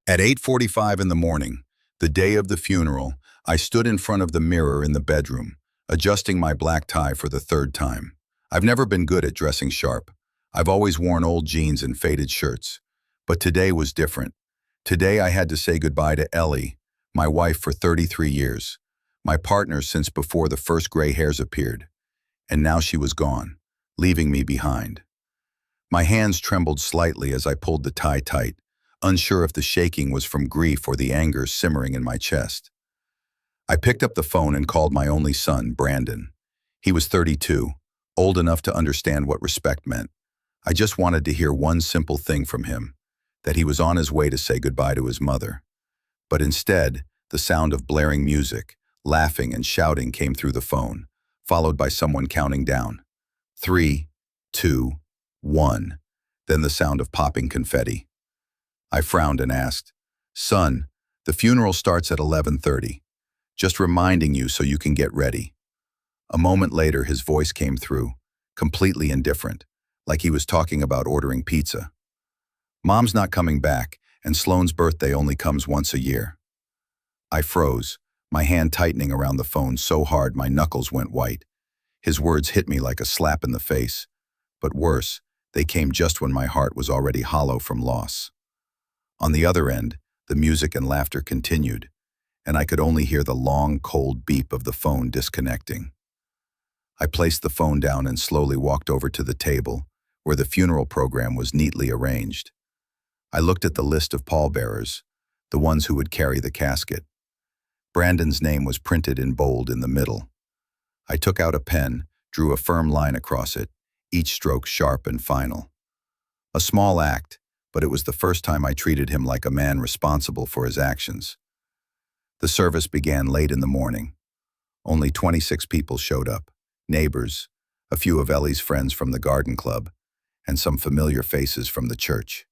At 8:45 in the morning, the day of the funeral, I stood in front of the mirror in the bedroom, adjusting my black tie for the third time. I've never been good at dressing sharp. I've always worn old jeans and faded shirts. But today was different. Today I had to say goodbye to Ellie, my wife for 33 years, my partner since before the first gray hairs appeared. And now she was gone, leaving me behind. My hands trembled slightly as I pulled the tie tight, unsure if the shaking was from grief or the anger simmering in my chest. I picked up the phone and called my only son, Brandon. He was 32, old enough to understand what respect meant. I just wanted to hear one simple thing from him, that he was on his way to say goodbye to his mother. But instead, the sound of blaring music, laughing and shouting came through the phone, followed by someone counting down. 3, 2, 1. Then the sound of popping confetti. I frowned and asked, "Son, the funeral starts at 11:30. Just reminding you so you can get ready." A moment later, his voice came through, completely indifferent, like he was talking about ordering pizza. "Mom's not coming back, and Sloane's birthday only comes once a year." I froze, my hand tightening around the phone so hard my knuckles went white. His words hit me like a slap in the face. But worse, they came just when my heart was already hollow from loss. On the other end, the music and laughter continued, and I could only hear the long, cold beep of the phone disconnecting. I placed the phone down and slowly walked over to the table, where the funeral program was neatly arranged. I looked at the list of pallbearers, the ones who would carry the casket. Brandon's name was printed in bold in the middle. I took out a pen, drew a firm line across it, each stroke sharp and final. A small act, but it was the first time I treated him like a man responsible for his actions. The service began late in the morning. Only 26 people showed up, neighbors, a few of Ellie's friends from the garden club, and some familiar faces from the church.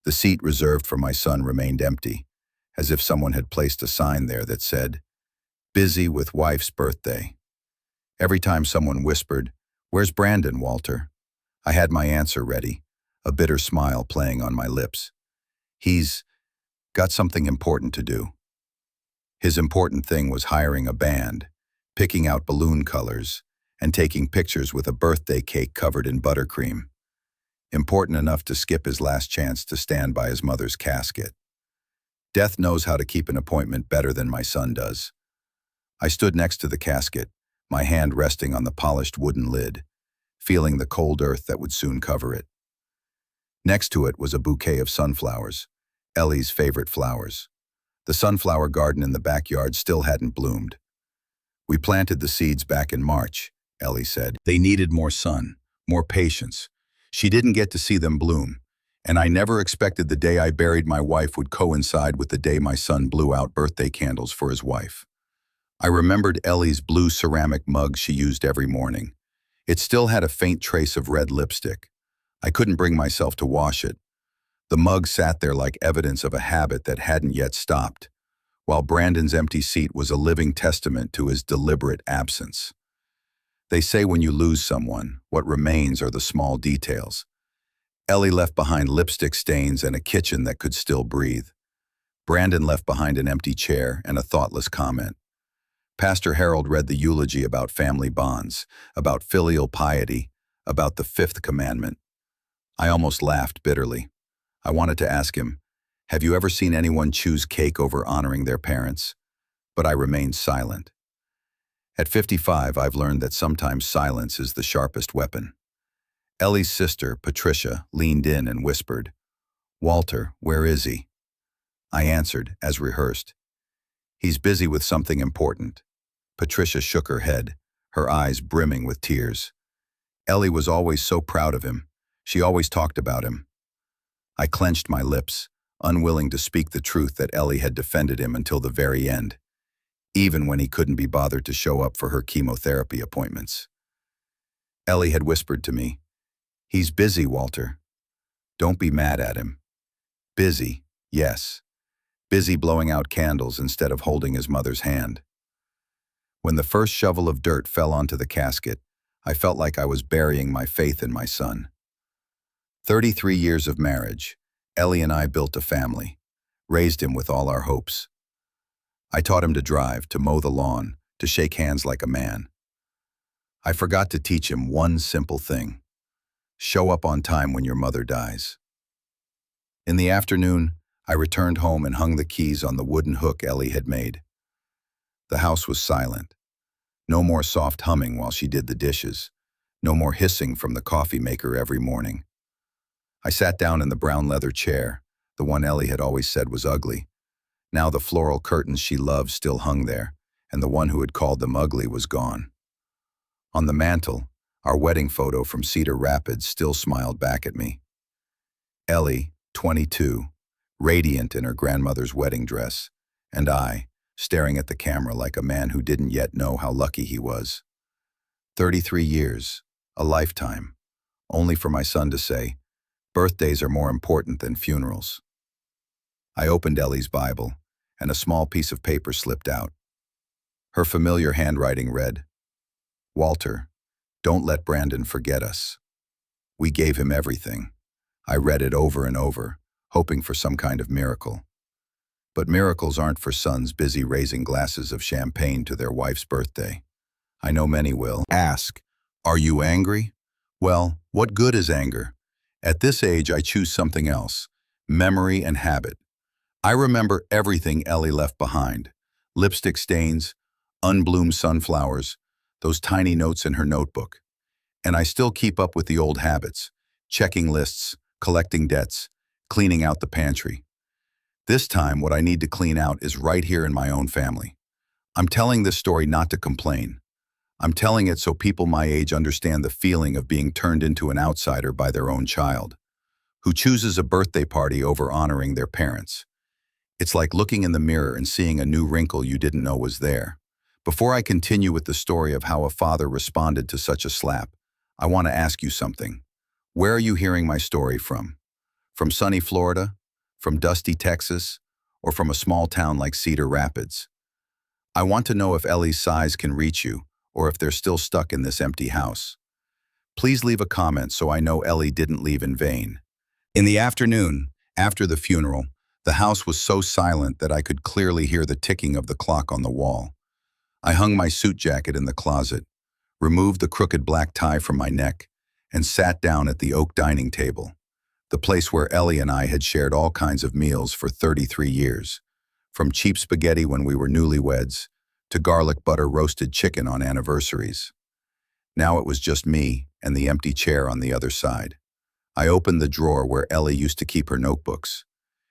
The seat reserved for my son remained empty, as if someone had placed a sign there that said, "Busy with wife's birthday." Every time someone whispered, "Where's Brandon, Walter?" I had my answer ready, a bitter smile playing on my lips. "He's got something important to do." His important thing was hiring a band, picking out balloon colors, and taking pictures with a birthday cake covered in buttercream. Important enough to skip his last chance to stand by his mother's casket. Death knows how to keep an appointment better than my son does. I stood next to the casket, my hand resting on the polished wooden lid, feeling the cold earth that would soon cover it. Next to it was a bouquet of sunflowers, Ellie's favorite flowers. The sunflower garden in the backyard still hadn't bloomed. "We planted the seeds back in March," Ellie said. "They needed more sun, more patience. She didn't get to see them bloom, and I never expected the day I buried my wife would coincide with the day my son blew out birthday candles for his wife." I remembered Ellie's blue ceramic mug she used every morning. It still had a faint trace of red lipstick. I couldn't bring myself to wash it. The mug sat there like evidence of a habit that hadn't yet stopped, while Brandon's empty seat was a living testament to his deliberate absence. They say when you lose someone, what remains are the small details. Ellie left behind lipstick stains and a kitchen that could still breathe. Brandon left behind an empty chair and a thoughtless comment. Pastor Harold read the eulogy about family bonds, about filial piety, about the fifth commandment. I almost laughed bitterly. I wanted to ask him, "Have you ever seen anyone choose cake over honoring their parents?" But I remained silent. At 55, I've learned that sometimes silence is the sharpest weapon. Ellie's sister, Patricia, leaned in and whispered, "Walter, where is he?" I answered, as rehearsed, "He's busy with something important." Patricia shook her head, her eyes brimming with tears. Ellie was always so proud of him. She always talked about him. I clenched my lips, unwilling to speak the truth that Ellie had defended him until the very end, even when he couldn't be bothered to show up for her chemotherapy appointments. Ellie had whispered to me, "He's busy, Walter. Don't be mad at him." Busy, yes. Busy blowing out candles instead of holding his mother's hand. When the first shovel of dirt fell onto the casket, I felt like I was burying my faith in my son. 33 years of marriage, Ellie and I built a family. raised him with all our hopes. I taught him to drive, to mow the lawn, to shake hands like a man. I forgot to teach him one simple thing. Show up on time when your mother dies. In the afternoon, I returned home and hung the keys on the wooden hook Ellie had made. The house was silent. No more soft humming while she did the dishes. No more hissing from the coffee maker every morning. I sat down in the brown leather chair, the one Ellie had always said was ugly. Now the floral curtains she loved still hung there, and the one who had called them ugly was gone. On the mantel, our wedding photo from Cedar Rapids still smiled back at me. Ellie, 22, radiant in her grandmother's wedding dress, and I, staring at the camera like a man who didn't yet know how lucky he was. 33 years, a lifetime, only for my son to say, birthdays are more important than funerals. I opened Ellie's Bible, and a small piece of paper slipped out. Her familiar handwriting read, "Walter, don't let Brandon forget us. We gave him everything." I read it over and over, hoping for some kind of miracle. But miracles aren't for sons busy raising glasses of champagne to their wife's birthday. I know many will ask, "Are you angry?" Well, what good is anger? At this age, I choose something else, memory and habit. I remember everything Ellie left behind, lipstick stains, unbloomed sunflowers, those tiny notes in her notebook. And I still keep up with the old habits, checking lists, collecting debts, cleaning out the pantry. This time, what I need to clean out is right here in my own family. I'm telling this story not to complain. I'm telling it so people my age understand the feeling of being turned into an outsider by their own child, who chooses a birthday party over honoring their parents. It's like looking in the mirror and seeing a new wrinkle you didn't know was there. Before I continue with the story of how a father responded to such a slap, I want to ask you something. Where are you hearing my story from? From sunny Florida? From dusty Texas? Or from a small town like Cedar Rapids? I want to know if Ellie's sighs can reach you, or if they're still stuck in this empty house. Please leave a comment so I know Ellie didn't leave in vain. In the afternoon, after the funeral, the house was so silent that I could clearly hear the ticking of the clock on the wall. I hung my suit jacket in the closet, removed the crooked black tie from my neck, and sat down at the oak dining table, the place where Ellie and I had shared all kinds of meals for 33 years, from cheap spaghetti when we were newlyweds to garlic butter roasted chicken on anniversaries. Now it was just me and the empty chair on the other side. I opened the drawer where Ellie used to keep her notebooks.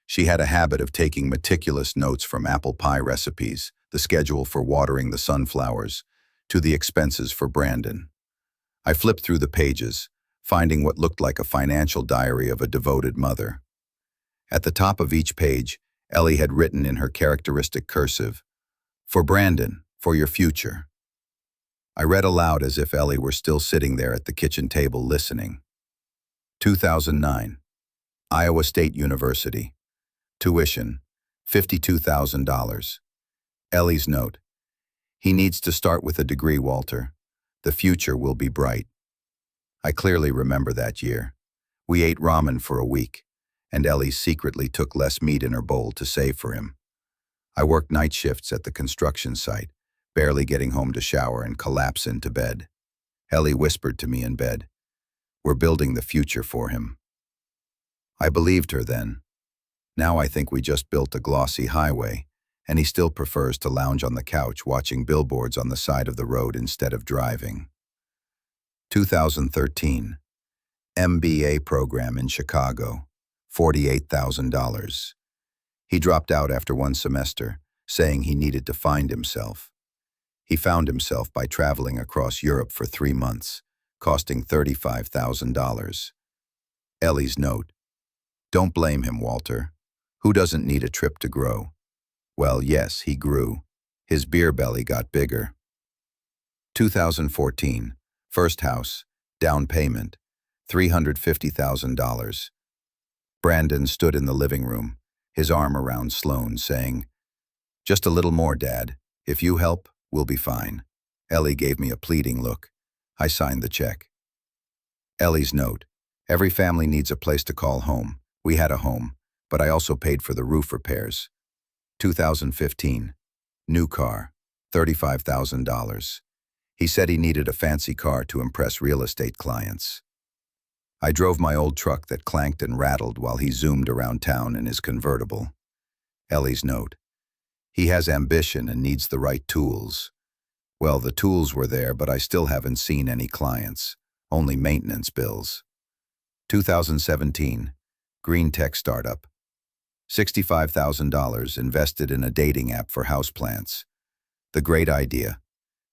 She had a habit of taking meticulous notes from apple pie recipes, the schedule for watering the sunflowers, to the expenses for Brandon. I flipped through the pages, finding what looked like a financial diary of a devoted mother. At the top of each page, Ellie had written in her characteristic cursive, "For Brandon, for your future." I read aloud as if Ellie were still sitting there at the kitchen table listening. 2009, Iowa State University. Tuition, $52,000. Ellie's note, "He needs to start with a degree, Walter. The future will be bright." I clearly remember that year. We ate ramen for a week, and Ellie secretly took less meat in her bowl to save for him. I worked night shifts at the construction site, barely getting home to shower and collapse into bed. Ellie whispered to me in bed, "We're building the future for him." I believed her then. Now I think we just built a glossy highway, and he still prefers to lounge on the couch watching billboards on the side of the road instead of driving. 2013, MBA program in Chicago, $48,000. He dropped out after one semester, saying he needed to find himself. He found himself by traveling across Europe for 3 months, costing $35,000. Ellie's note, "Don't blame him, Walter. Who doesn't need a trip to grow?" Well, yes, he grew. His beer belly got bigger. 2014, first house, down payment, $350,000. Brandon stood in the living room, his arm around Sloan, saying, "Just a little more, Dad. If you help, we'll be fine." Ellie gave me a pleading look. I signed the check. Ellie's note, "Every family needs a place to call home. We had a home, but I also paid for the roof repairs. 2015. New car. $35,000. He said he needed a fancy car to impress real estate clients. I drove my old truck that clanked and rattled while he zoomed around town in his convertible. Ellie's note. He has ambition and needs the right tools. Well, the tools were there, but I still haven't seen any clients. Only maintenance bills. 2017. Green tech startup. $65,000 invested in a dating app for houseplants. The great idea.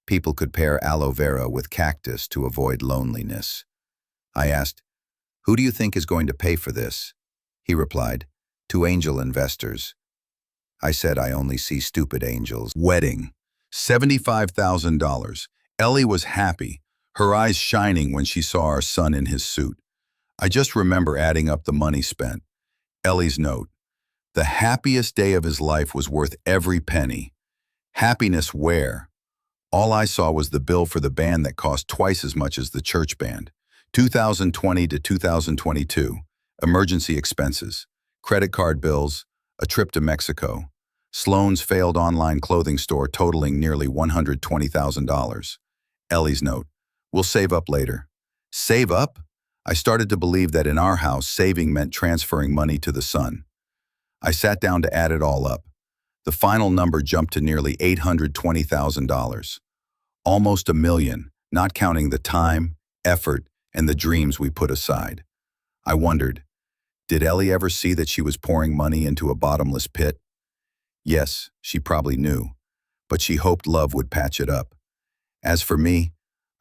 People could pair aloe vera with cactus to avoid loneliness. I asked, "Who do you think is going to pay for this?" He replied, "Two angel investors." I said, "I only see stupid angels." Wedding. $75,000. Ellie was happy, her eyes shining when she saw our son in his suit. I just remember adding up the money spent. Ellie's note. The happiest day of his life was worth every penny. Happiness where? All I saw was the bill for the band that cost twice as much as the church band. 2020 to 2022. Emergency expenses. Credit card bills. A trip to Mexico. Sloan's failed online clothing store totaling nearly $120,000. Ellie's note. We'll save up later. Save up? I started to believe that in our house, saving meant transferring money to the son. I sat down to add it all up. The final number jumped to nearly $820,000. Almost $1 million, not counting the time, effort, and the dreams we put aside. I wondered, did Ellie ever see that she was pouring money into a bottomless pit? Yes, she probably knew, but she hoped love would patch it up. As for me,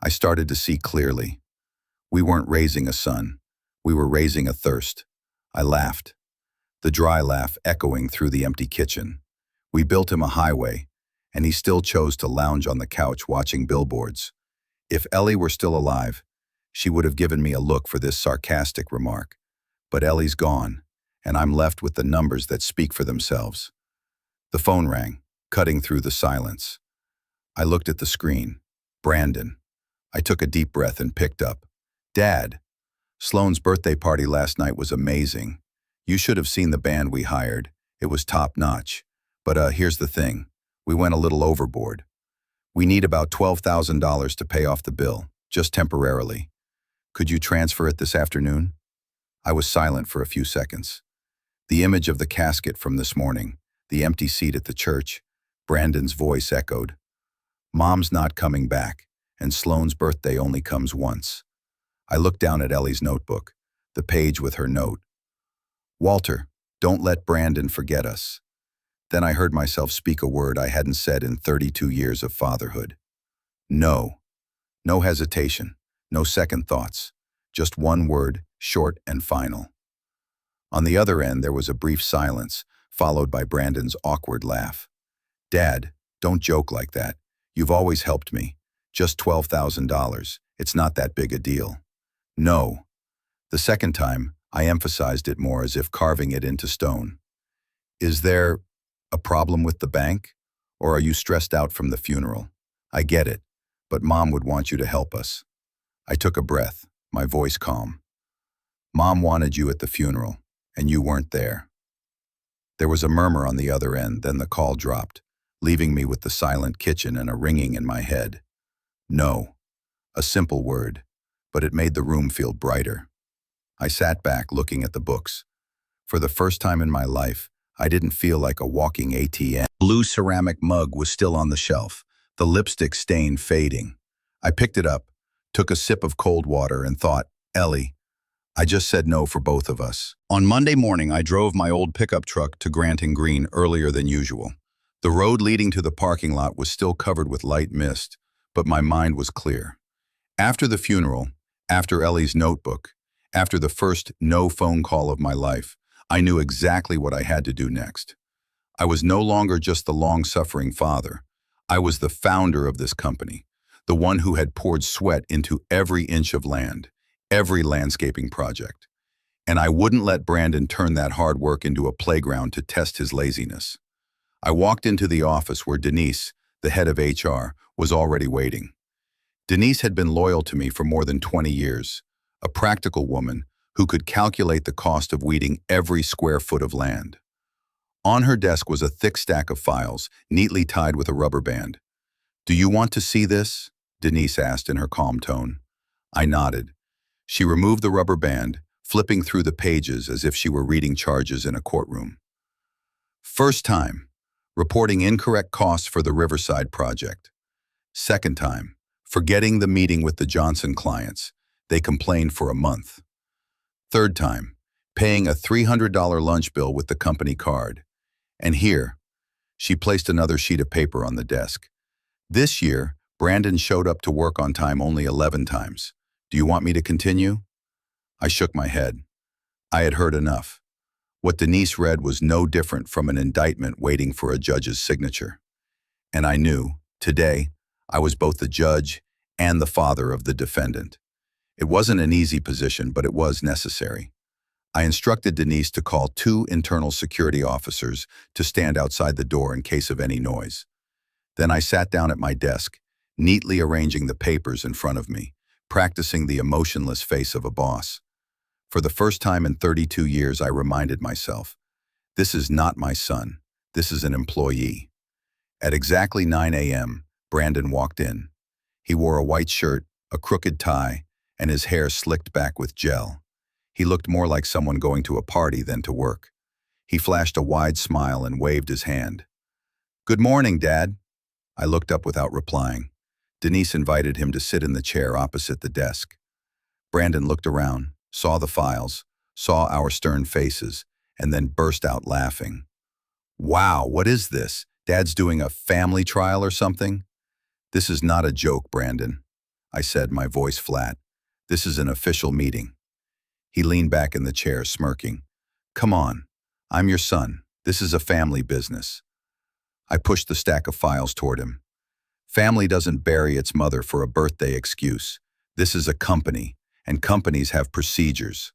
I started to see clearly. We weren't raising a son. We were raising a thirst. I laughed, the dry laugh echoing through the empty kitchen. We built him a highway, and he still chose to lounge on the couch watching billboards. If Ellie were still alive, she would have given me a look for this sarcastic remark. But Ellie's gone, and I'm left with the numbers that speak for themselves. The phone rang, cutting through the silence. I looked at the screen. Brandon. I took a deep breath and picked up. Dad, Sloan's birthday party last night was amazing. You should have seen the band we hired. It was top-notch. But here's the thing. We went a little overboard. We need about $12,000 to pay off the bill, just temporarily. Could you transfer it this afternoon? I was silent for a few seconds. The image of the casket from this morning, the empty seat at the church, Brandon's voice echoed. Mom's not coming back, and Sloan's birthday only comes once. I looked down at Ellie's notebook, the page with her note. Walter, don't let Brandon forget us. Then I heard myself speak a word I hadn't said in 32 years of fatherhood. No. No hesitation, no second thoughts. Just one word, short and final. On the other end, there was a brief silence, followed by Brandon's awkward laugh. Dad, don't joke like that. You've always helped me. Just $12,000. It's not that big a deal. No. The second time, I emphasized it more as if carving it into stone. Is there a problem with the bank? Or are you stressed out from the funeral? I get it, but Mom would want you to help us. I took a breath, my voice calm. Mom wanted you at the funeral, and you weren't there. There was a murmur on the other end, then the call dropped, leaving me with the silent kitchen and a ringing in my head. No. A simple word, but it made the room feel brighter. I sat back looking at the books. For the first time in my life, I didn't feel like a walking ATM. Blue ceramic mug was still on the shelf, the lipstick stain fading. I picked it up, took a sip of cold water and thought, Ellie, I just said no for both of us. On Monday morning, I drove my old pickup truck to Granton Green earlier than usual. The road leading to the parking lot was still covered with light mist, but my mind was clear. After the funeral, after Ellie's notebook, after the first no phone call of my life, I knew exactly what I had to do next. I was no longer just the long-suffering father. I was the founder of this company, the one who had poured sweat into every inch of land, every landscaping project. And I wouldn't let Brandon turn that hard work into a playground to test his laziness. I walked into the office where Denise, the head of HR, was already waiting. Denise had been loyal to me for more than 20 years, a practical woman who could calculate the cost of weeding every square foot of land. On her desk was a thick stack of files, neatly tied with a rubber band. "Do you want to see this?" Denise asked in her calm tone. I nodded. She removed the rubber band, flipping through the pages as if she were reading charges in a courtroom. First time, reporting incorrect costs for the Riverside project. Second time, forgetting the meeting with the Johnson clients. They complained for a month. Third time, paying a $300 lunch bill with the company card. And here, she placed another sheet of paper on the desk. This year, Brandon showed up to work on time only 11 times. Do you want me to continue? I shook my head. I had heard enough. What Denise read was no different from an indictment waiting for a judge's signature. And I knew, today, I was both the judge and the father of the defendant. It wasn't an easy position, but it was necessary. I instructed Denise to call 2 internal security officers to stand outside the door in case of any noise. Then I sat down at my desk, neatly arranging the papers in front of me, practicing the emotionless face of a boss. For the first time in 32 years, I reminded myself, this is not my son, this is an employee. At exactly 9 a.m., Brandon walked in. He wore a white shirt, a crooked tie, and his hair slicked back with gel. He looked more like someone going to a party than to work. He flashed a wide smile and waved his hand. "Good morning, Dad." I looked up without replying. Denise invited him to sit in the chair opposite the desk. Brandon looked around, saw the files, saw our stern faces, and then burst out laughing. "Wow, what is this? Dad's doing a family trial or something?" "This is not a joke, Brandon," I said, my voice flat. "This is an official meeting." He leaned back in the chair, smirking. "Come on, I'm your son. This is a family business." I pushed the stack of files toward him. Family doesn't bury its mother for a birthday excuse. This is a company, and companies have procedures.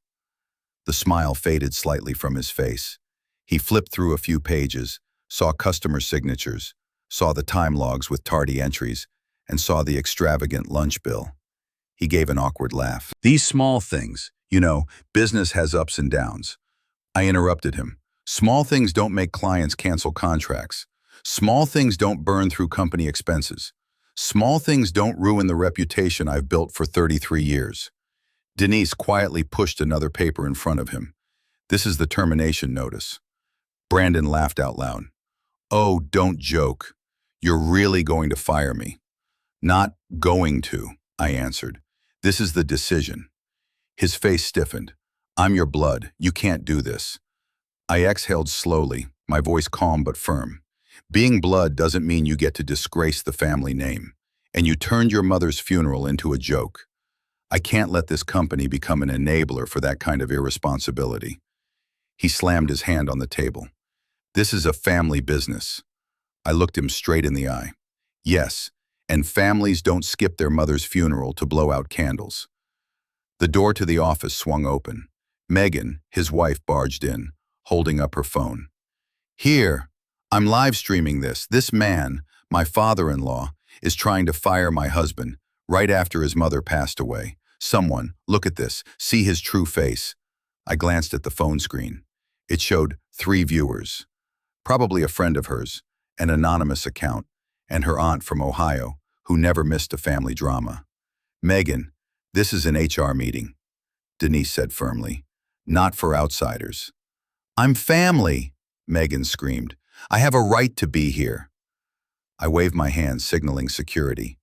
The smile faded slightly from his face. He flipped through a few pages, saw customer signatures, saw the time logs with tardy entries, and saw the extravagant lunch bill. He gave an awkward laugh. "These small things, business has ups and downs." I interrupted him. "Small things don't make clients cancel contracts. Small things don't burn through company expenses. Small things don't ruin the reputation I've built for 33 years. Denise quietly pushed another paper in front of him. "This is the termination notice." Brandon laughed out loud. "Oh, don't joke. You're really going to fire me." "Not going to," I answered. "This is the decision." His face stiffened. "I'm your blood. You can't do this." I exhaled slowly, my voice calm but firm. "Being blood doesn't mean you get to disgrace the family name. And you turned your mother's funeral into a joke. I can't let this company become an enabler for that kind of irresponsibility." He slammed his hand on the table. "This is a family business." I looked him straight in the eye. "Yes, and families don't skip their mother's funeral to blow out candles." The door to the office swung open. Megan, his wife, barged in, holding up her phone. "Here, I'm live streaming this. This man, my father-in-law, is trying to fire my husband right after his mother passed away. Someone, look at this, see his true face." I glanced at the phone screen. It showed 3 viewers. Probably a friend of hers, an anonymous account, and her aunt from Ohio, who never missed a family drama. "Megan, this is an HR meeting," Denise said firmly. "Not for outsiders." "I'm family," Megan screamed. "I have a right to be here." I waved my hand, signaling security.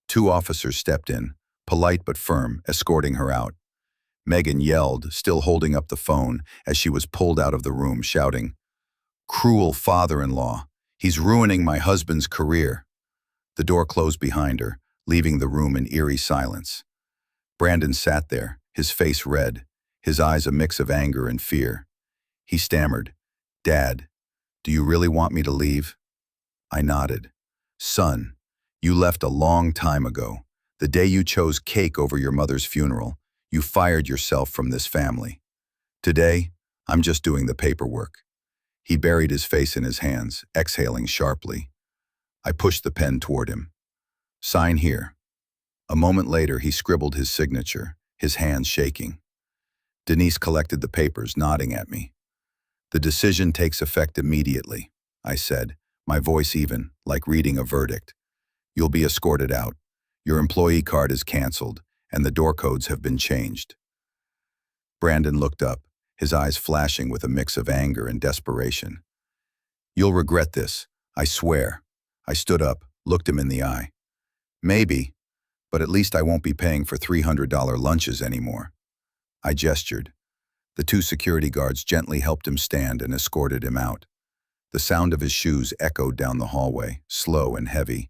2 officers stepped in, polite but firm, escorting her out. Megan yelled, still holding up the phone, as she was pulled out of the room, shouting, "Cruel father-in-law. He's ruining my husband's career." The door closed behind her, leaving the room in eerie silence. Brandon sat there, his face red, his eyes a mix of anger and fear. He stammered, "Dad, do you really want me to leave?" I nodded. "Son, you left a long time ago. The day you chose cake over your mother's funeral, you fired yourself from this family. Today, I'm just doing the paperwork." He buried his face in his hands, exhaling sharply. I pushed the pen toward him. "Sign here." A moment later, he scribbled his signature, his hands shaking. Denise collected the papers, nodding at me. The decision takes effect immediately, I said, my voice even, like reading a verdict. You'll be escorted out. Your employee card is canceled, and the door codes have been changed. Brandon looked up, his eyes flashing with a mix of anger and desperation. You'll regret this, I swear. I stood up, looked him in the eye. Maybe, but at least I won't be paying for $300 lunches anymore. I gestured. The two security guards gently helped him stand and escorted him out. The sound of his shoes echoed down the hallway, slow and heavy.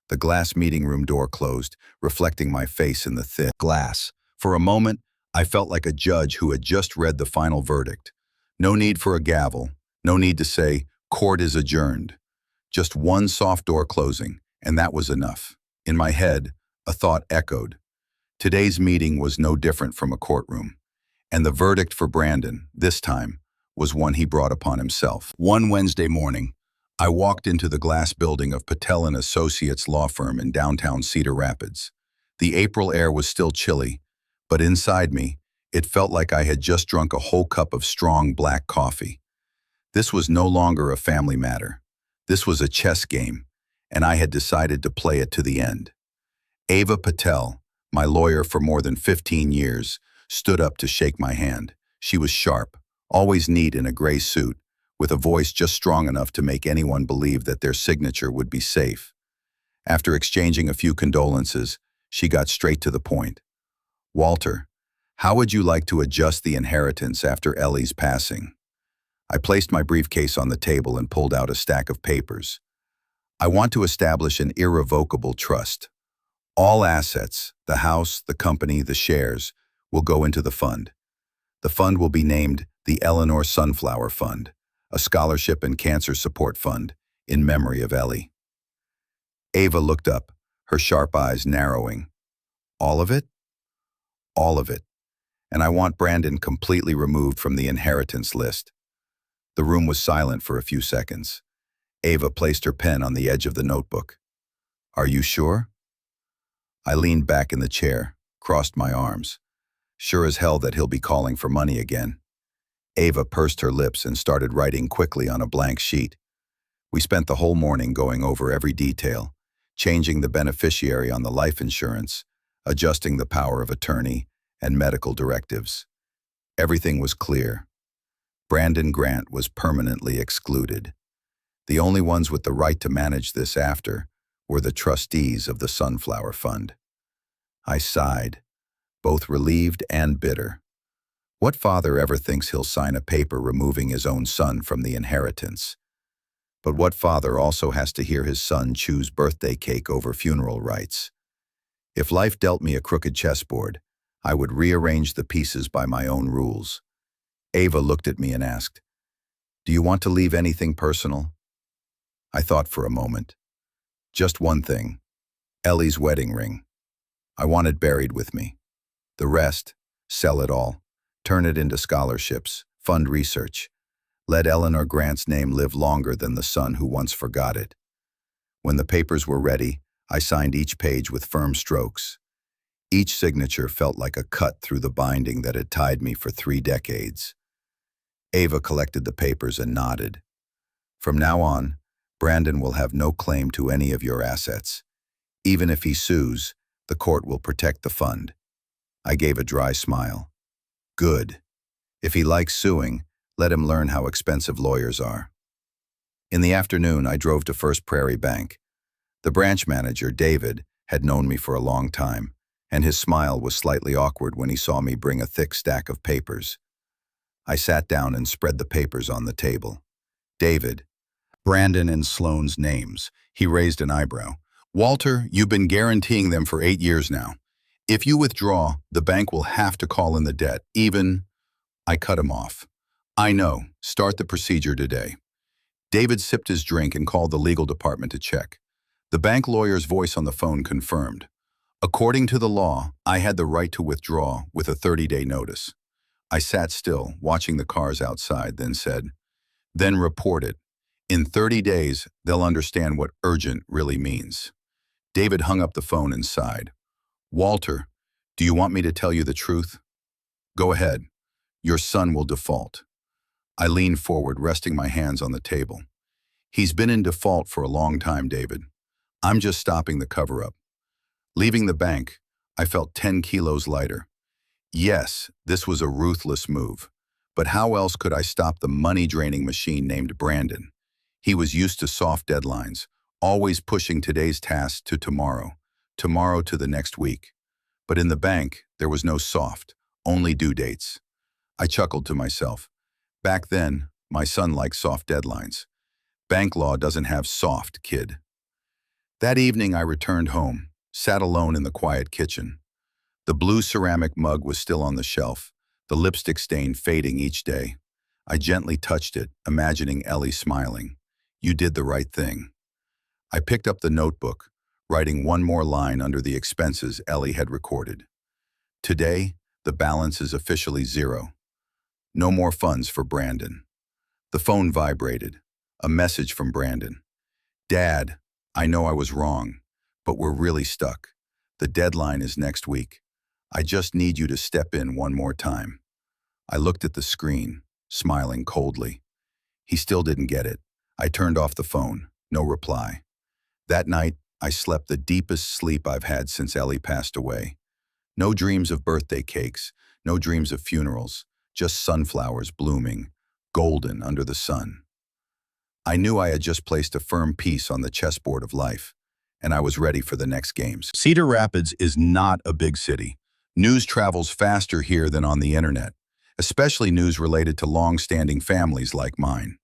The glass meeting room door closed, reflecting my face in the thick glass. For a moment, I felt like a judge who had just read the final verdict. No need for a gavel, no need to say, "Court is adjourned." Just one soft door closing, and that was enough. In my head, a thought echoed. Today's meeting was no different from a courtroom. And the verdict for Brandon, this time, was one he brought upon himself. One Wednesday morning, I walked into the glass building of Patel and Associates law firm in downtown Cedar Rapids. The April air was still chilly, but inside me, it felt like I had just drunk a whole cup of strong black coffee. This was no longer a family matter. This was a chess game, and I had decided to play it to the end. Ava Patel, my lawyer for more than 15 years, stood up to shake my hand. She was sharp, always neat in a gray suit, with a voice just strong enough to make anyone believe that their signature would be safe. After exchanging a few condolences, she got straight to the point. Walter, how would you like to adjust the inheritance after Ellie's passing? I placed my briefcase on the table and pulled out a stack of papers. I want to establish an irrevocable trust. All assets, the house, the company, the shares, will go into the fund. The fund will be named the Eleanor Sunflower Fund, a scholarship and cancer support fund in memory of Ellie. Ava looked up, her sharp eyes narrowing. All of it? All of it. And I want Brandon completely removed from the inheritance list. The room was silent for a few seconds. Ava placed her pen on the edge of the notebook. Are you sure? I leaned back in the chair, crossed my arms. Sure as hell that he'll be calling for money again. Ava pursed her lips and started writing quickly on a blank sheet. We spent the whole morning going over every detail, changing the beneficiary on the life insurance, adjusting the power of attorney, and medical directives. Everything was clear. Brandon Grant was permanently excluded. The only ones with the right to manage this after were the trustees of the Sunflower Fund. I sighed, both relieved and bitter. What father ever thinks he'll sign a paper removing his own son from the inheritance? But what father also has to hear his son choose birthday cake over funeral rites? If life dealt me a crooked chessboard, I would rearrange the pieces by my own rules. Ava looked at me and asked, "Do you want to leave anything personal?" I thought for a moment. Just one thing, Ellie's wedding ring. I want it buried with me. The rest, sell it all. Turn it into scholarships, fund research. Let Eleanor Grant's name live longer than the son who once forgot it. When the papers were ready, I signed each page with firm strokes. Each signature felt like a cut through the binding that had tied me for 3 decades. Ava collected the papers and nodded. From now on, Brandon will have no claim to any of your assets. Even if he sues, the court will protect the fund. I gave a dry smile. Good. If he likes suing, let him learn how expensive lawyers are. In the afternoon, I drove to First Prairie Bank. The branch manager, David, had known me for a long time, and his smile was slightly awkward when he saw me bring a thick stack of papers. I sat down and spread the papers on the table. David, Brandon and Sloane's names. He raised an eyebrow. Walter, you've been guaranteeing them for 8 years now. If you withdraw, the bank will have to call in the debt, even... I cut him off. I know. Start the procedure today. David sipped his drink and called the legal department to check. The bank lawyer's voice on the phone confirmed. According to the law, I had the right to withdraw with a 30-day notice. I sat still, watching the cars outside, then said, "Then report it. In 30 days, they'll understand what urgent really means." David hung up the phone and sighed. Walter, do you want me to tell you the truth? Go ahead. Your son will default. I leaned forward, resting my hands on the table. He's been in default for a long time, David. I'm just stopping the cover-up. Leaving the bank, I felt 10 kilos lighter. Yes, this was a ruthless move. But how else could I stop the money-draining machine named Brandon? He was used to soft deadlines, always pushing today's task to tomorrow, tomorrow to the next week. But in the bank, there was no soft, only due dates. I chuckled to myself. Back then, my son liked soft deadlines. Bank law doesn't have soft, kid. That evening, I returned home, sat alone in the quiet kitchen. The blue ceramic mug was still on the shelf, the lipstick stain fading each day. I gently touched it, imagining Ellie smiling. You did the right thing. I picked up the notebook, writing one more line under the expenses Ellie had recorded. Today, the balance is officially zero. No more funds for Brandon. The phone vibrated. A message from Brandon. Dad, I know I was wrong, but we're really stuck. The deadline is next week. I just need you to step in one more time. I looked at the screen, smiling coldly. He still didn't get it. I turned off the phone. No reply. That night, I slept the deepest sleep I've had since Ellie passed away. No dreams of birthday cakes, no dreams of funerals, just sunflowers blooming, golden under the sun. I knew I had just placed a firm piece on the chessboard of life, and I was ready for the next games. Cedar Rapids is not a big city. News travels faster here than on the internet, especially news related to long-standing families like mine.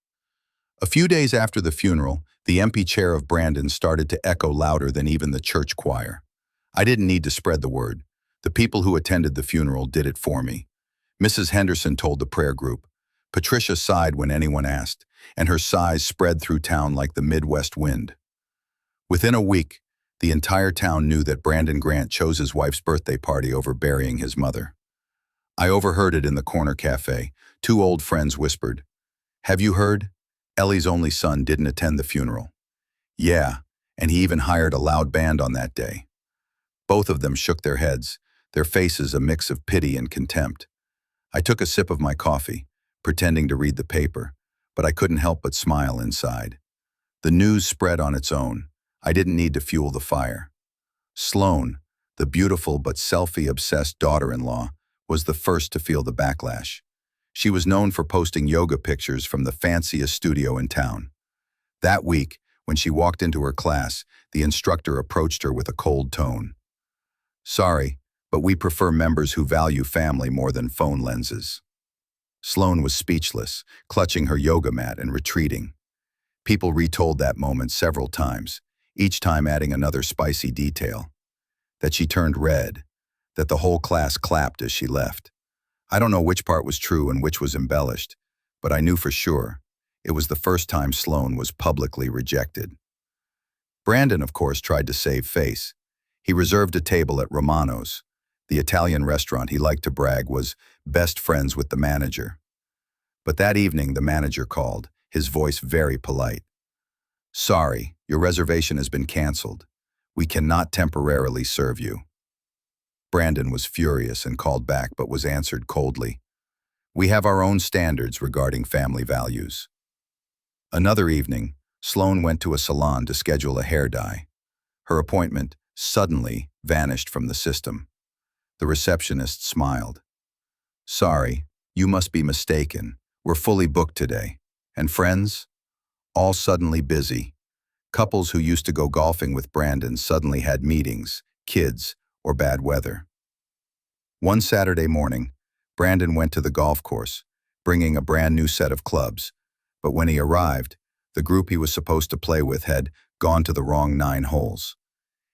A few days after the funeral, the empty chair of Brandon started to echo louder than even the church choir. I didn't need to spread the word. The people who attended the funeral did it for me. Mrs. Henderson told the prayer group. Patricia sighed when anyone asked, and her sighs spread through town like the Midwest wind. Within a week, the entire town knew that Brandon Grant chose his wife's birthday party over burying his mother. I overheard it in the corner cafe. Two old friends whispered, "Have you heard? Ellie's only son didn't attend the funeral." Yeah, and he even hired a loud band on that day. Both of them shook their heads, their faces a mix of pity and contempt. I took a sip of my coffee, pretending to read the paper, but I couldn't help but smile inside. The news spread on its own. I didn't need to fuel the fire. Sloane, the beautiful but selfie-obsessed daughter-in-law, was the first to feel the backlash. She was known for posting yoga pictures from the fanciest studio in town. That week, when she walked into her class, the instructor approached her with a cold tone. "Sorry, but we prefer members who value family more than phone lenses." Sloane was speechless, clutching her yoga mat and retreating. People retold that moment several times, each time adding another spicy detail. That she turned red, that the whole class clapped as she left. I don't know which part was true and which was embellished, but I knew for sure it was the first time Sloane was publicly rejected. Brandon, of course, tried to save face. He reserved a table at Romano's. The Italian restaurant he liked to brag was best friends with the manager. But that evening, the manager called, his voice very polite. "Sorry, your reservation has been canceled. We cannot temporarily serve you." Brandon was furious and called back but was answered coldly. "We have our own standards regarding family values." Another evening, Sloane went to a salon to schedule a hair dye. Her appointment suddenly vanished from the system. The receptionist smiled. "Sorry, you must be mistaken. We're fully booked today." And friends? All suddenly busy. Couples who used to go golfing with Brandon suddenly had meetings, kids, or bad weather. One Saturday morning, Brandon went to the golf course, bringing a brand new set of clubs. But when he arrived, the group he was supposed to play with had gone to the wrong 9 holes.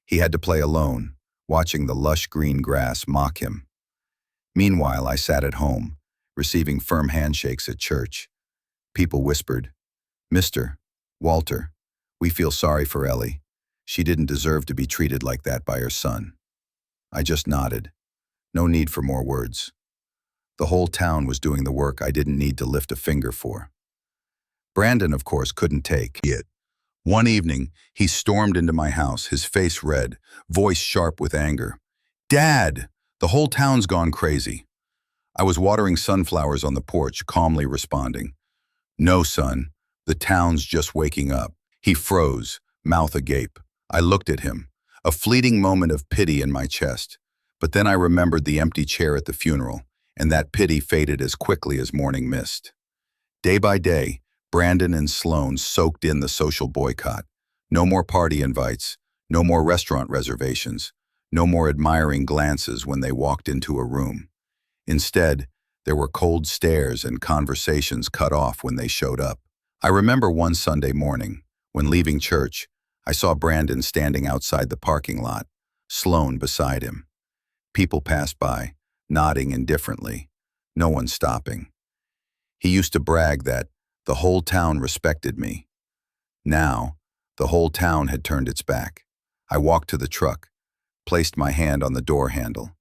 He had to play alone, watching the lush green grass mock him. Meanwhile, I sat at home, receiving firm handshakes at church. People whispered, "Mr. Walter, we feel sorry for Ellie. She didn't deserve to be treated like that by her son." I just nodded. No need for more words. The whole town was doing the work I didn't need to lift a finger for. Brandon, of course, couldn't take it. One evening, he stormed into my house, his face red, voice sharp with anger. "Dad, the whole town's gone crazy." I was watering sunflowers on the porch, calmly responding, "No, son, the town's just waking up." He froze, mouth agape. I looked at him, a fleeting moment of pity in my chest. But then I remembered the empty chair at the funeral, and that pity faded as quickly as morning mist. Day by day, Brandon and Sloane soaked in the social boycott. No more party invites, no more restaurant reservations, no more admiring glances when they walked into a room. Instead, there were cold stares and conversations cut off when they showed up. I remember one Sunday morning, when leaving church, I saw Brandon standing outside the parking lot, Sloane beside him. People passed by, nodding indifferently, no one stopping. He used to brag that the whole town respected me. Now, the whole town had turned its back. I walked to the truck, placed my hand on the door handle,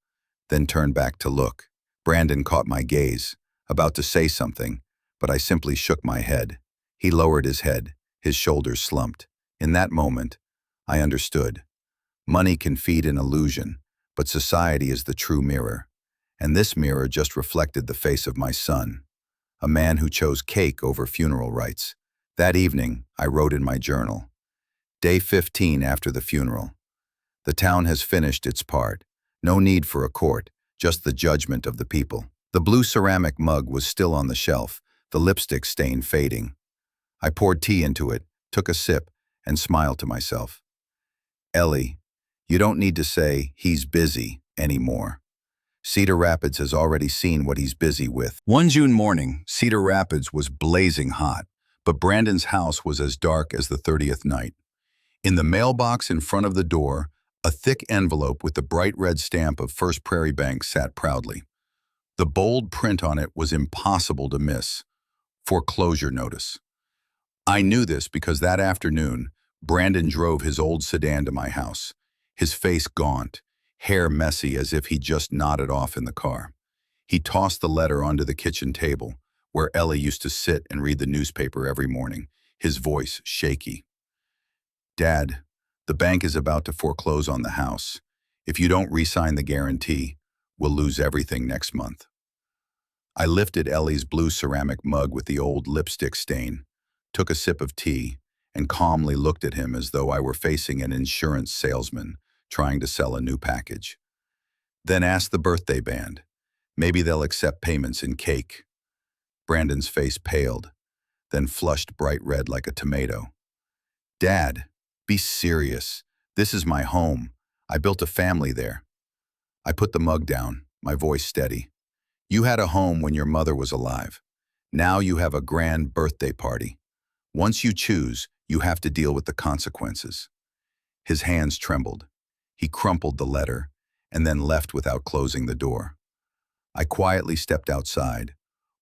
then turned back to look. Brandon caught my gaze, about to say something, but I simply shook my head. He lowered his head, his shoulders slumped. In that moment, I understood. Money can feed an illusion, but society is the true mirror. And this mirror just reflected the face of my son, a man who chose cake over funeral rites. That evening, I wrote in my journal, Day 15 after the funeral. The town has finished its part. No need for a court, just the judgment of the people. The blue ceramic mug was still on the shelf, the lipstick stain fading. I poured tea into it, took a sip, and smiled to myself. Ellie, you don't need to say, "He's busy," anymore. Cedar Rapids has already seen what he's busy with. One June morning, Cedar Rapids was blazing hot, but Brandon's house was as dark as the 30th night. In the mailbox in front of the door, a thick envelope with the bright red stamp of First Prairie Bank sat proudly. The bold print on it was impossible to miss. Foreclosure notice. I knew this because that afternoon, Brandon drove his old sedan to my house, his face gaunt, hair messy as if he just nodded off in the car. He tossed the letter onto the kitchen table, where Ellie used to sit and read the newspaper every morning, his voice shaky. "Dad, the bank is about to foreclose on the house. If you don't re-sign the guarantee, we'll lose everything next month." I lifted Ellie's blue ceramic mug with the old lipstick stain, took a sip of tea, and calmly looked at him as though I were facing an insurance salesman trying to sell a new package. Then asked the birthday band. Maybe they'll accept payments in cake. Brandon's face paled, then flushed bright red like a tomato. "Dad, be serious. This is my home. I built a family there." I put the mug down, my voice steady. "You had a home when your mother was alive. Now you have a grand birthday party. Once you choose, you have to deal with the consequences." His hands trembled. He crumpled the letter and then left without closing the door. I quietly stepped outside,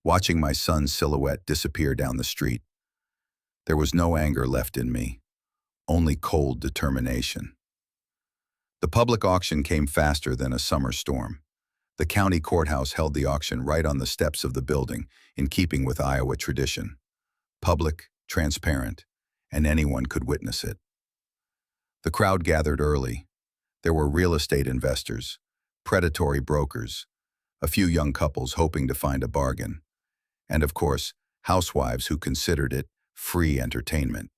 watching my son's silhouette disappear down the street. There was no anger left in me, only cold determination. The public auction came faster than a summer storm. The county courthouse held the auction right on the steps of the building, in keeping with Iowa tradition. Public, transparent, and anyone could witness it. The crowd gathered early. There were real estate investors, predatory brokers, a few young couples hoping to find a bargain, and of course, housewives who considered it free entertainment.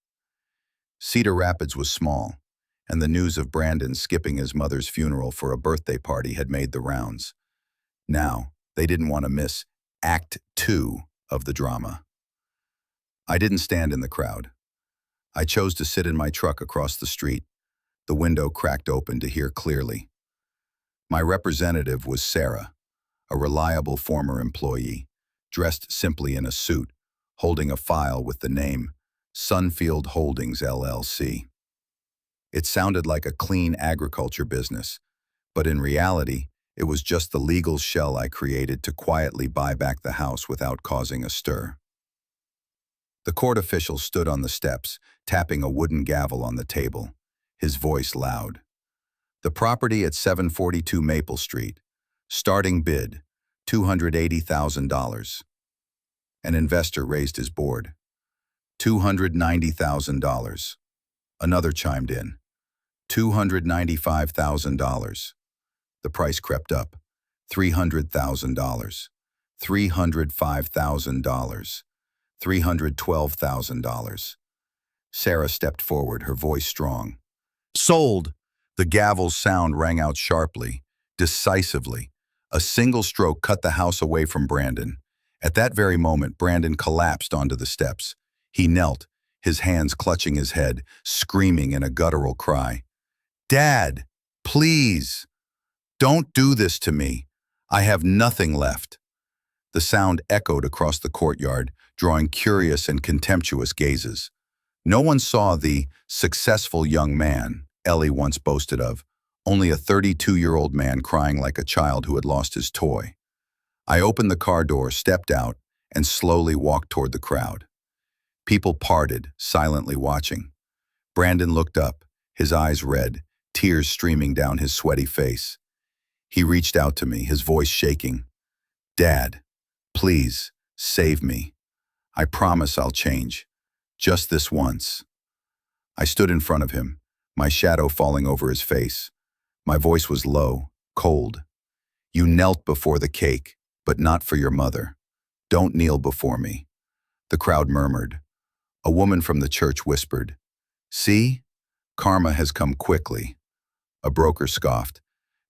Cedar Rapids was small, and the news of Brandon skipping his mother's funeral for a birthday party had made the rounds. Now, they didn't want to miss Act 2 of the drama. I didn't stand in the crowd. I chose to sit in my truck across the street, the window cracked open to hear clearly. My representative was Sarah, a reliable former employee, dressed simply in a suit, holding a file with the name Sunfield Holdings, LLC. It sounded like a clean agriculture business, but in reality, it was just the legal shell I created to quietly buy back the house without causing a stir. The court official stood on the steps, tapping a wooden gavel on the table, his voice loud. "The property at 742 Maple Street. Starting bid, $280,000. An investor raised his board. $290,000. Another chimed in. $295,000. The price crept up. $300,000. $305,000. $312,000. Sarah stepped forward, her voice strong. Sold! The gavel's sound rang out sharply, decisively. A single stroke cut the house away from Brandon. At that very moment, Brandon collapsed onto the steps. He knelt, his hands clutching his head, screaming in a guttural cry. Dad, please, don't do this to me. I have nothing left. The sound echoed across the courtyard, drawing curious and contemptuous gazes. No one saw the successful young man Ellie once boasted of, only a 32-year-old man crying like a child who had lost his toy. I opened the car door, stepped out, and slowly walked toward the crowd. People parted, silently watching. Brandon looked up, his eyes red, tears streaming down his sweaty face. He reached out to me, his voice shaking. Dad, please, save me. I promise I'll change. Just this once. I stood in front of him, my shadow falling over his face. My voice was low, cold. You knelt before the cake, but not for your mother. Don't kneel before me. The crowd murmured. A woman from the church whispered, See? Karma has come quickly. A broker scoffed.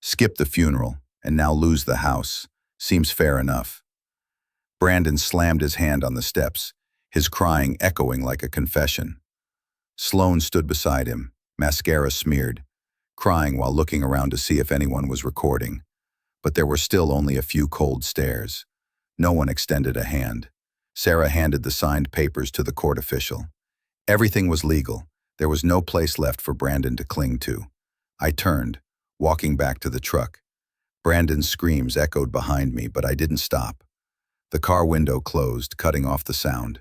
Skip the funeral, and now lose the house. Seems fair enough. Brandon slammed his hand on the steps, his crying echoing like a confession. Sloane stood beside him, mascara smeared, crying while looking around to see if anyone was recording. But there were still only a few cold stares. No one extended a hand. Sarah handed the signed papers to the court official. Everything was legal. There was no place left for Brandon to cling to. I turned, walking back to the truck. Brandon's screams echoed behind me, but I didn't stop. The car window closed, cutting off the sound.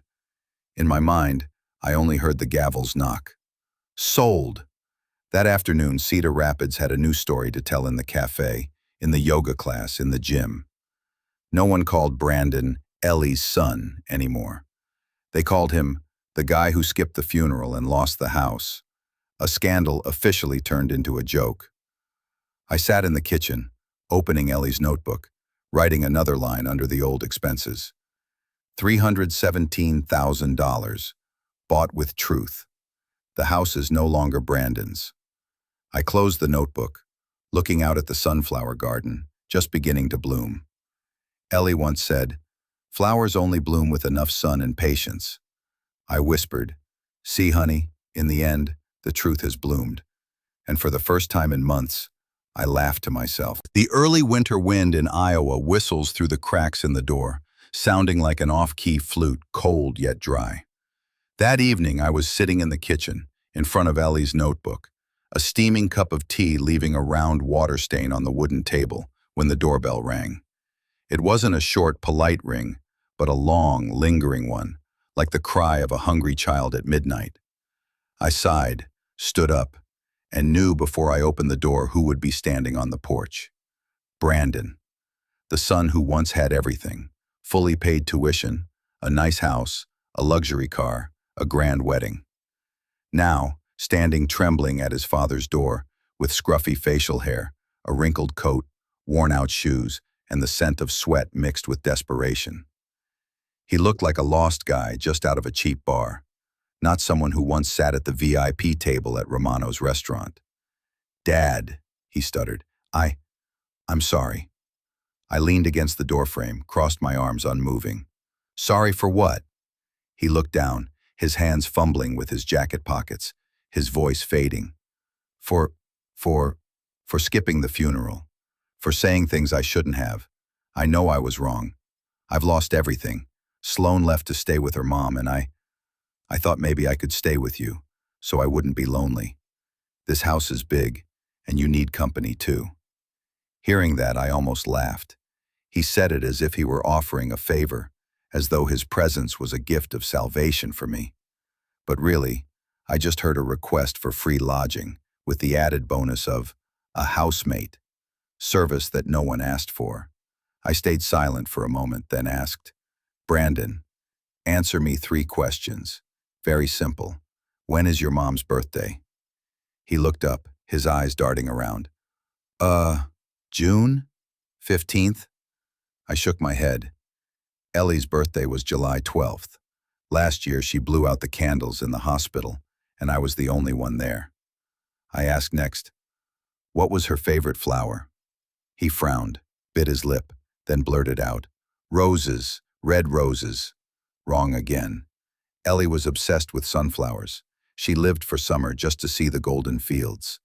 In my mind, I only heard the gavel's knock. Sold! That afternoon, Cedar Rapids had a new story to tell in the cafe, in the yoga class, in the gym. No one called Brandon Ellie's son anymore. They called him the guy who skipped the funeral and lost the house. A scandal officially turned into a joke. I sat in the kitchen, opening Ellie's notebook, writing another line under the old expenses. $317,000, bought with truth. The house is no longer Brandon's. I closed the notebook, looking out at the sunflower garden, just beginning to bloom. Ellie once said, flowers only bloom with enough sun and patience. I whispered, see, honey, in the end, the truth has bloomed. And for the first time in months, I laughed to myself. The early winter wind in Iowa whistles through the cracks in the door, sounding like an off-key flute, cold yet dry. That evening, I was sitting in the kitchen, in front of Ellie's notebook, a steaming cup of tea leaving a round water stain on the wooden table when the doorbell rang. It wasn't a short, polite ring, but a long, lingering one, like the cry of a hungry child at midnight. I sighed, stood up, and knew before I opened the door who would be standing on the porch. Brandon, the son who once had everything, fully paid tuition, a nice house, a luxury car, a grand wedding. Now, standing trembling at his father's door, with scruffy facial hair, a wrinkled coat, worn-out shoes, and the scent of sweat mixed with desperation. He looked like a lost guy just out of a cheap bar, not someone who once sat at the VIP table at Romano's restaurant. Dad, he stuttered, I'm sorry. I leaned against the doorframe, crossed my arms unmoving. Sorry for what? He looked down, his hands fumbling with his jacket pockets, his voice fading. For skipping the funeral. For saying things I shouldn't have. I know I was wrong. I've lost everything. Sloane left to stay with her mom, and I thought maybe I could stay with you, so I wouldn't be lonely. This house is big, and you need company too. Hearing that, I almost laughed. He said it as if he were offering a favor, as though his presence was a gift of salvation for me. But really, I just heard a request for free lodging, with the added bonus of a housemate, service that no one asked for. I stayed silent for a moment, then asked, Brandon, answer me 3 questions. Very simple. When is your mom's birthday? He looked up, his eyes darting around. June 15th? I shook my head. Ellie's birthday was July 12th. Last year, she blew out the candles in the hospital, and I was the only one there. I asked next, what was her favorite flower? He frowned, bit his lip, then blurted out, roses, red roses. Wrong again. Ellie was obsessed with sunflowers. She lived for summer just to see the golden fields.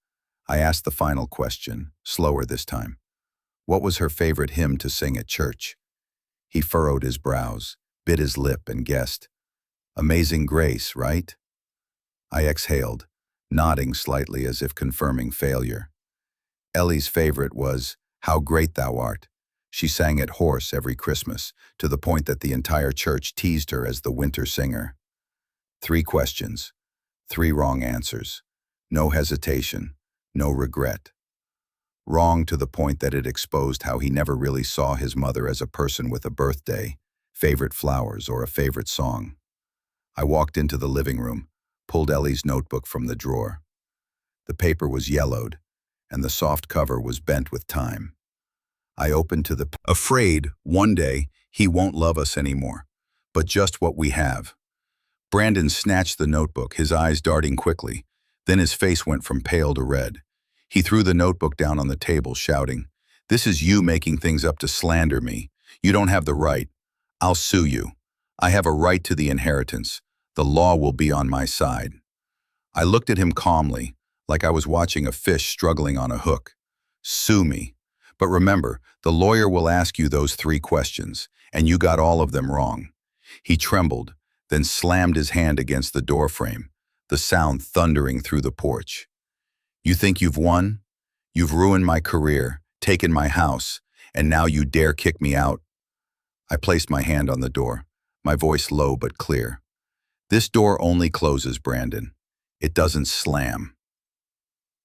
I asked the final question, slower this time. What was her favorite hymn to sing at church? He furrowed his brows, bit his lip, and guessed, Amazing Grace, right? I exhaled, nodding slightly as if confirming failure. Ellie's favorite was How Great Thou Art. She sang it hoarse every Christmas, to the point that the entire church teased her as the winter singer. 3 questions, 3 wrong answers. No hesitation, no regret. Wrong to the point that it exposed how he never really saw his mother as a person with a birthday, favorite flowers, or a favorite song. I walked into the living room, pulled Ellie's notebook from the drawer. The paper was yellowed, and the soft cover was bent with time. I opened to the afraid one day he won't love us anymore, but just what we have. Brandon snatched the notebook, his eyes darting quickly. Then his face went from pale to red. He threw the notebook down on the table, shouting, This is you making things up to slander me. You don't have the right. I'll sue you. I have a right to the inheritance. The law will be on my side. I looked at him calmly, like I was watching a fish struggling on a hook. Sue me. But remember, the lawyer will ask you those 3 questions, and you got all of them wrong. He trembled, then slammed his hand against the doorframe, the sound thundering through the porch. You think you've won? You've ruined my career, taken my house, and now you dare kick me out? I placed my hand on the door, my voice low but clear. This door only closes, Brandon. It doesn't slam.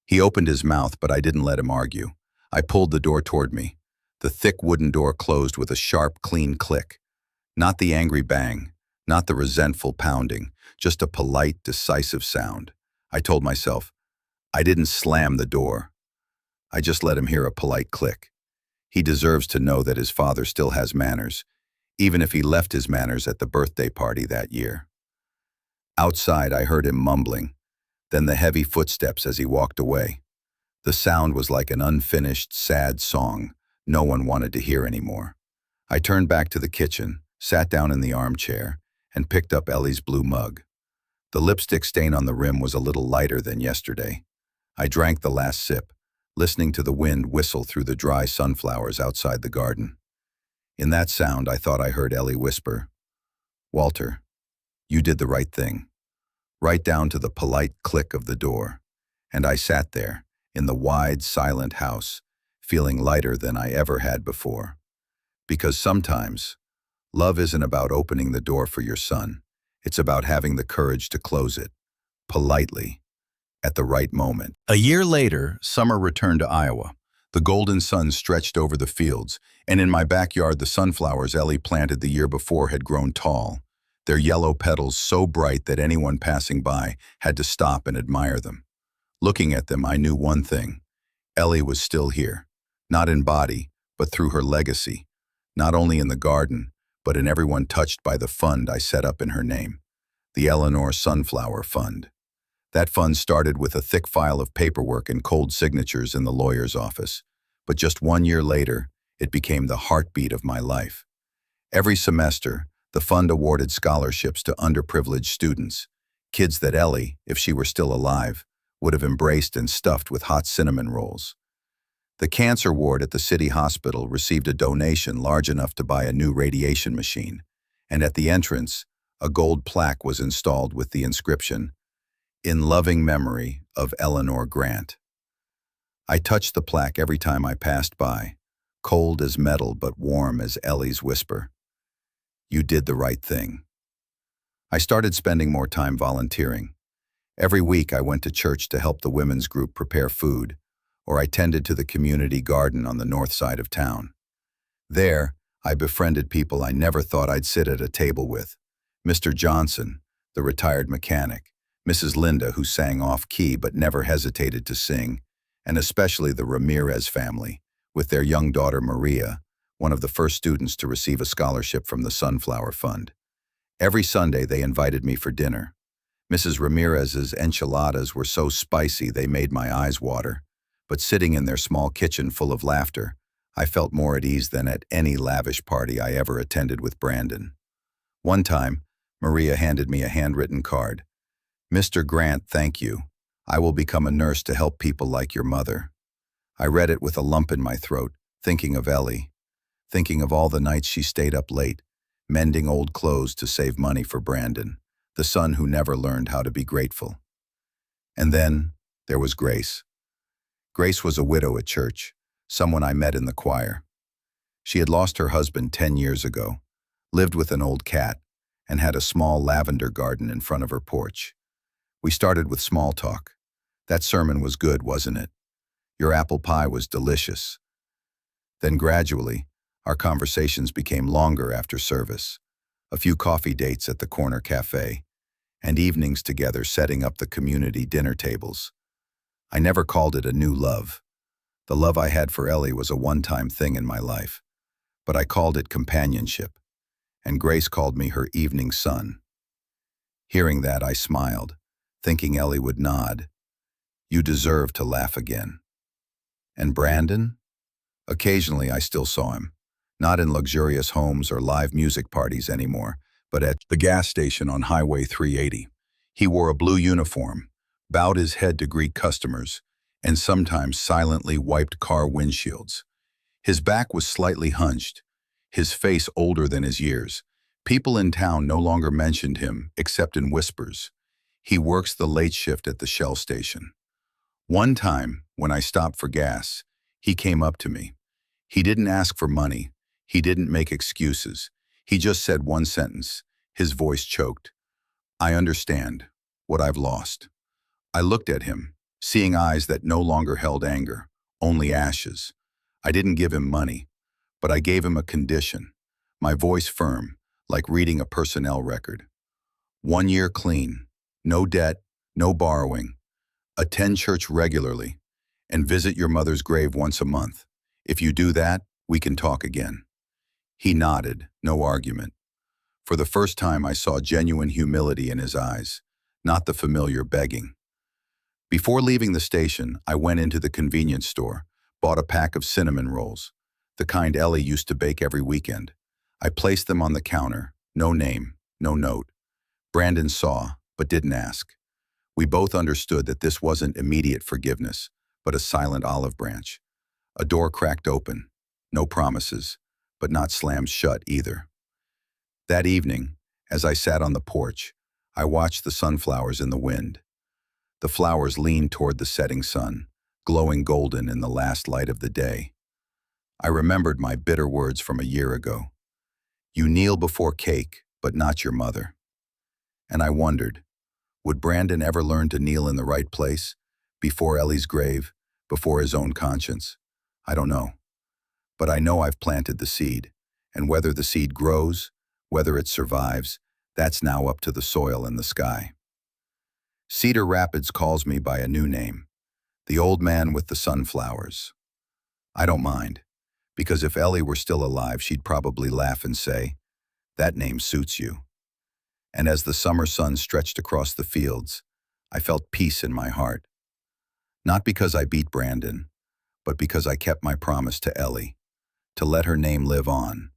He opened his mouth, but I didn't let him argue. I pulled the door toward me. The thick wooden door closed with a sharp, clean click. Not the angry bang, not the resentful pounding, just a polite, decisive sound. I told myself, I didn't slam the door. I just let him hear a polite click. He deserves to know that his father still has manners, even if he left his manners at the birthday party that year. Outside, I heard him mumbling, then the heavy footsteps as he walked away. The sound was like an unfinished, sad song no one wanted to hear anymore. I turned back to the kitchen, sat down in the armchair, and picked up Ellie's blue mug. The lipstick stain on the rim was a little lighter than yesterday. I drank the last sip, listening to the wind whistle through the dry sunflowers outside the garden. In that sound, I thought I heard Ellie whisper, Walter, you did the right thing. Right down to the polite click of the door. And I sat there, in the wide, silent house, feeling lighter than I ever had before. Because sometimes, love isn't about opening the door for your son. It's about having the courage to close it, politely, at the right moment. A year later, summer returned to Iowa. The golden sun stretched over the fields, and in my backyard the sunflowers Ellie planted the year before had grown tall, their yellow petals so bright that anyone passing by had to stop and admire them. Looking at them, I knew one thing. Ellie was still here, not in body, but through her legacy, not only in the garden, but in everyone touched by the fund I set up in her name, the Eleanor Sunflower Fund. That fund started with a thick file of paperwork and cold signatures in the lawyer's office, but just 1 year later, it became the heartbeat of my life. Every semester, the fund awarded scholarships to underprivileged students, kids that Ellie, if she were still alive, would have embraced and stuffed with hot cinnamon rolls. The cancer ward at the city hospital received a donation large enough to buy a new radiation machine, and at the entrance, a gold plaque was installed with the inscription, In loving memory of Eleanor Grant. I touched the plaque every time I passed by, cold as metal but warm as Ellie's whisper. You did the right thing. I started spending more time volunteering. Every week I went to church to help the women's group prepare food, or I tended to the community garden on the north side of town. There, I befriended people I never thought I'd sit at a table with. Mr. Johnson, the retired mechanic, Mrs. Linda, who sang off-key but never hesitated to sing, and especially the Ramirez family, with their young daughter Maria, one of the first students to receive a scholarship from the Sunflower Fund. Every Sunday they invited me for dinner. Mrs. Ramirez's enchiladas were so spicy they made my eyes water, but sitting in their small kitchen full of laughter, I felt more at ease than at any lavish party I ever attended with Brandon. One time, Maria handed me a handwritten card. "Mr. Grant, thank you. I will become a nurse to help people like your mother." I read it with a lump in my throat, thinking of Ellie, thinking of all the nights she stayed up late, mending old clothes to save money for Brandon, the son who never learned how to be grateful. And then there was Grace. Grace was a widow at church, someone I met in the choir. She had lost her husband 10 years ago, lived with an old cat, and had a small lavender garden in front of her porch. We started with small talk. "That sermon was good, wasn't it? Your apple pie was delicious." Then gradually, our conversations became longer after service. A few coffee dates at the corner cafe, and evenings together setting up the community dinner tables. I never called it a new love. The love I had for Ellie was a one-time thing in my life, but I called it companionship, and Grace called me her evening sun. Hearing that, I smiled, thinking Ellie would nod. "You deserve to laugh again." And Brandon? Occasionally I still saw him, not in luxurious homes or live music parties anymore, but at the gas station on Highway 380. He wore a blue uniform, bowed his head to greet customers, and sometimes silently wiped car windshields. His back was slightly hunched, his face older than his years. People in town no longer mentioned him, except in whispers. He works the late shift at the Shell station. One time, when I stopped for gas, he came up to me. He didn't ask for money. He didn't make excuses. He just said one sentence. His voice choked. "I understand what I've lost." I looked at him, seeing eyes that no longer held anger, only ashes. I didn't give him money, but I gave him a condition, my voice firm, like reading a personnel record. 1 year clean, no debt, no borrowing. Attend church regularly, and visit your mother's grave once a month. If you do that, we can talk again. He nodded, no argument. For the first time, I saw genuine humility in his eyes, not the familiar begging. Before leaving the station, I went into the convenience store, bought a pack of cinnamon rolls, the kind Ellie used to bake every weekend. I placed them on the counter, no name, no note. Brandon saw, but didn't ask. We both understood that this wasn't immediate forgiveness, but a silent olive branch. A door cracked open, no promises, but not slammed shut either. That evening, as I sat on the porch, I watched the sunflowers in the wind. The flowers leaned toward the setting sun, glowing golden in the last light of the day. I remembered my bitter words from a year ago. "You kneel before cake, but not your mother." And I wondered, would Brandon ever learn to kneel in the right place, before Ellie's grave, before his own conscience? I don't know. But I know I've planted the seed, and whether the seed grows, whether it survives, that's now up to the soil and the sky. Cedar Rapids calls me by a new name, the old man with the sunflowers. I don't mind, because if Ellie were still alive, she'd probably laugh and say, "That name suits you." And as the summer sun stretched across the fields, I felt peace in my heart. Not because I beat Brandon, but because I kept my promise to Ellie, to let her name live on,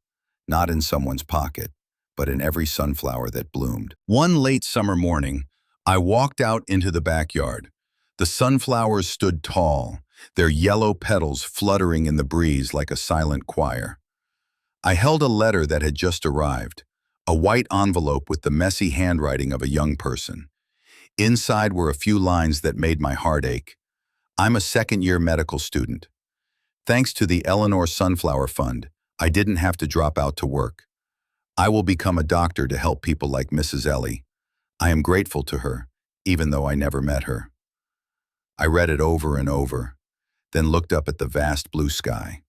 not in someone's pocket, but in every sunflower that bloomed. One late summer morning, I walked out into the backyard. The sunflowers stood tall, their yellow petals fluttering in the breeze like a silent choir. I held a letter that had just arrived, a white envelope with the messy handwriting of a young person. Inside were a few lines that made my heart ache. "I'm a second-year medical student. Thanks to the Eleanor Sunflower Fund, I didn't have to drop out to work. I will become a doctor to help people like Mrs. Ellie. I am grateful to her, even though I never met her." I read it over and over, then looked up at the vast blue sky.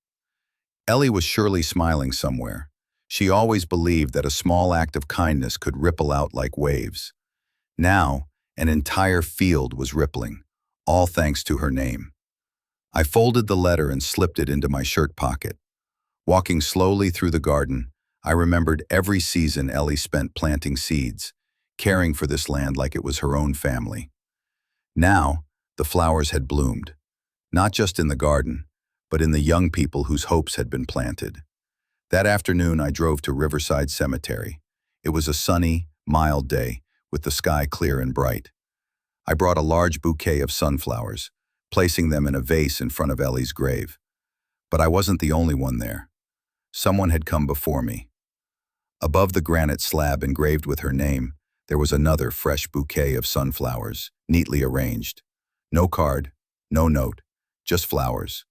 Ellie was surely smiling somewhere. She always believed that a small act of kindness could ripple out like waves. Now, an entire field was rippling, all thanks to her name. I folded the letter and slipped it into my shirt pocket. Walking slowly through the garden, I remembered every season Ellie spent planting seeds, caring for this land like it was her own family. Now, the flowers had bloomed, not just in the garden, but in the young people whose hopes had been planted. That afternoon, I drove to Riverside Cemetery. It was a sunny, mild day, with the sky clear and bright. I brought a large bouquet of sunflowers, placing them in a vase in front of Ellie's grave. But I wasn't the only one there. Someone had come before me. Above the granite slab engraved with her name, there was another fresh bouquet of sunflowers, neatly arranged. No card, no note, just flowers.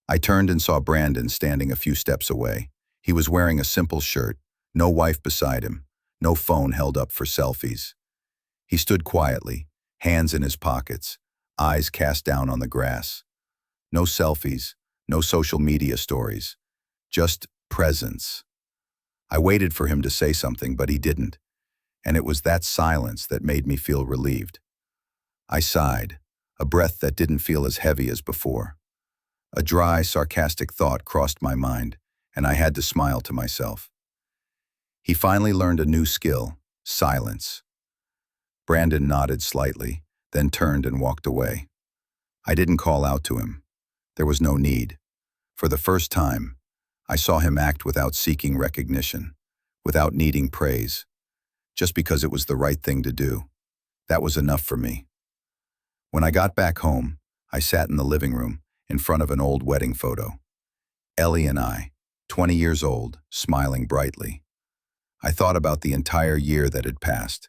I turned and saw Brandon standing a few steps away. He was wearing a simple shirt, no wife beside him, no phone held up for selfies. He stood quietly, hands in his pockets, eyes cast down on the grass. No selfies, no social media stories, just presence. I waited for him to say something, but he didn't, and it was that silence that made me feel relieved. I sighed, a breath that didn't feel as heavy as before. A dry, sarcastic thought crossed my mind, and I had to smile to myself. He finally learned a new skill, silence. Brandon nodded slightly, then turned and walked away. I didn't call out to him. There was no need. For the first time, I saw him act without seeking recognition, without needing praise, just because it was the right thing to do. That was enough for me. When I got back home, I sat in the living room, in front of an old wedding photo. Ellie and I, 20 years old, smiling brightly. I thought about the entire year that had passed,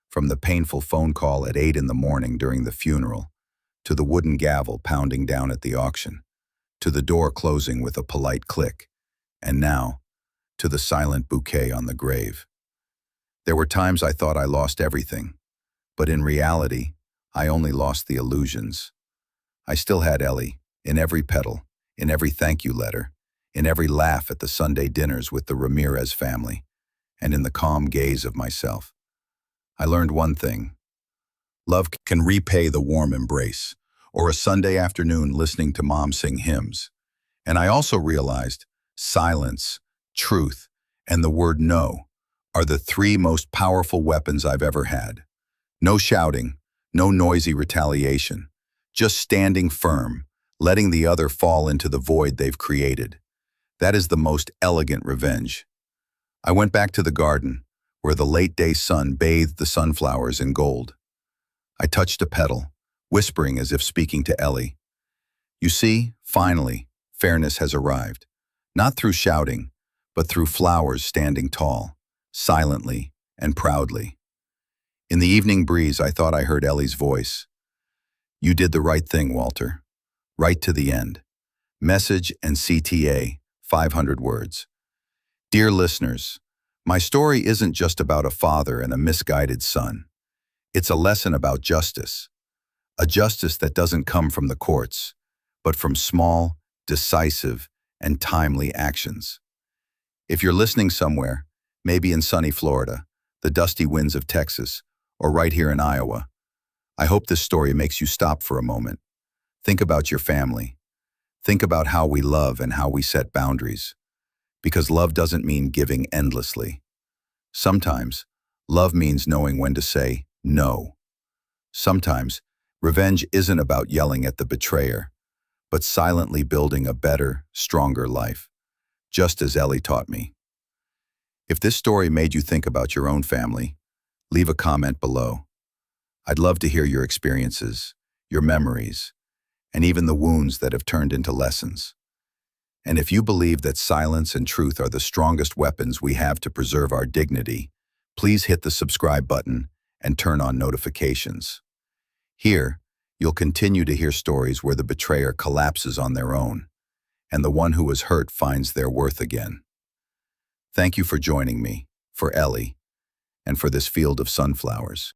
from the painful phone call at 8 in the morning during the funeral, to the wooden gavel pounding down at the auction, to the door closing with a polite click, and now, to the silent bouquet on the grave. There were times I thought I lost everything, but in reality, I only lost the illusions. I still had Ellie, in every petal, in every thank you letter, in every laugh at the Sunday dinners with the Ramirez family, and in the calm gaze of myself. I learned one thing. Love can repay the warm embrace, or a Sunday afternoon listening to mom sing hymns. And I also realized silence, truth, and the word no are the three most powerful weapons I've ever had. No shouting, no noisy retaliation, just standing firm, letting the other fall into the void they've created. That is the most elegant revenge. I went back to the garden, where the late-day sun bathed the sunflowers in gold. I touched a petal, whispering as if speaking to Ellie. You see, finally, fairness has arrived. Not through shouting, but through flowers standing tall, silently and proudly. In the evening breeze, I thought I heard Ellie's voice. You did the right thing, Walter. Right to the end. Message and CTA, 500 words. Dear listeners, my story isn't just about a father and a misguided son. It's a lesson about justice. A justice that doesn't come from the courts, but from small, decisive, and timely actions. If you're listening somewhere, maybe in sunny Florida, the dusty winds of Texas, or right here in Iowa, I hope this story makes you stop for a moment. Think about your family. Think about how we love and how we set boundaries. Because love doesn't mean giving endlessly. Sometimes, love means knowing when to say no. Sometimes, revenge isn't about yelling at the betrayer, but silently building a better, stronger life, just as Ellie taught me. If this story made you think about your own family, leave a comment below. I'd love to hear your experiences, your memories, and even the wounds that have turned into lessons. And if you believe that silence and truth are the strongest weapons we have to preserve our dignity, please hit the subscribe button and turn on notifications. Here, you'll continue to hear stories where the betrayer collapses on their own, and the one who was hurt finds their worth again. Thank you for joining me, for Ellie, and for this field of sunflowers.